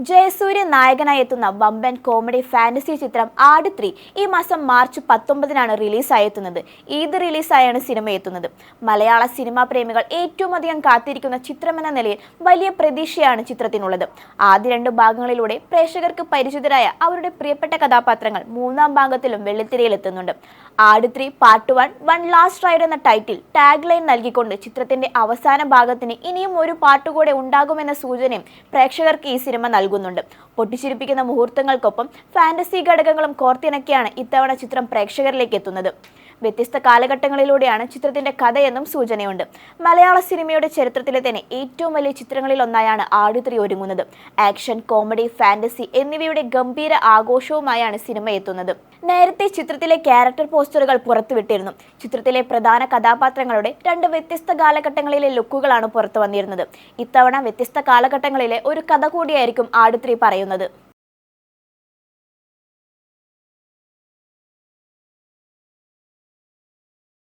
ജയസൂര്യ നായകനായി എത്തുന്ന വമ്പൻ കോമഡി ഫാന്റസി ചിത്രം ആട് 3 ഈ മാസം മാർച്ച് 19-നാണ് റിലീസായെത്തുന്നത്. ഈദ് റിലീസായാണ് സിനിമ എത്തുന്നത്. മലയാള സിനിമാ പ്രേമികൾ ഏറ്റവും അധികം കാത്തിരിക്കുന്ന ചിത്രമെന്ന നിലയിൽ വലിയ പ്രതീക്ഷയാണ് ചിത്രത്തിനുള്ളത്. ആദ്യ 2 ഭാഗങ്ങളിലൂടെ പ്രേക്ഷകർക്ക് പരിചിതരായ അവരുടെ പ്രിയപ്പെട്ട കഥാപാത്രങ്ങൾ 3-ാം ഭാഗത്തിലും വെള്ളിത്തിരയിലെത്തുന്നുണ്ട്. ആട് 3 പാർട്ട് 1 വൺ ലാസ്റ്റ് റൈഡ് എന്ന ടൈറ്റിൽ ടാഗ് ലൈൻ നൽകിക്കൊണ്ട് ചിത്രത്തിന്റെ അവസാന ഭാഗത്തിന് ഇനിയും ഒരു പാർട്ട് കൂടെ ഉണ്ടാകുമെന്ന സൂചനയും പ്രേക്ഷകർക്ക് ഈ സിനിമ നൽകുന്നുണ്ട്. പൊട്ടിച്ചിരിപ്പിക്കുന്ന മുഹൂർത്തങ്ങൾക്കൊപ്പം ഫാന്റസി ഘടകങ്ങളും കോർത്തിണക്കിയാണ് ഇത്തവണ ചിത്രം പ്രേക്ഷകരിലേക്ക് എത്തുന്നത്. വ്യത്യസ്ത കാലഘട്ടങ്ങളിലൂടെയാണ് ചിത്രത്തിന്റെ കഥയെന്നും സൂചനയുണ്ട്. മലയാള സിനിമയുടെ ചരിത്രത്തിലെ തന്നെ ഏറ്റവും വലിയ ചിത്രങ്ങളിൽ ഒന്നായാണ് ആട് 3 ഒരുങ്ങുന്നത്. ആക്ഷൻ, കോമഡി, ഫാന്റസി എന്നിവയുടെ ഗംഭീര ആഘോഷവുമായാണ് സിനിമ എത്തുന്നത്. നേരത്തെ ചിത്രത്തിലെ ക്യാരക്ടർ പോസ്റ്ററുകൾ പുറത്തുവിട്ടിരുന്നു. ചിത്രത്തിലെ പ്രധാന കഥാപാത്രങ്ങളുടെ 2 വ്യത്യസ്ത കാലഘട്ടങ്ങളിലെ ലുക്കുകളാണ് പുറത്തു വന്നിരുന്നത്. ഇത്തവണ വ്യത്യസ്ത കാലഘട്ടങ്ങളിലെ ഒരു കഥ കൂടിയായിരിക്കും ആട് 3 പറയുന്നത്.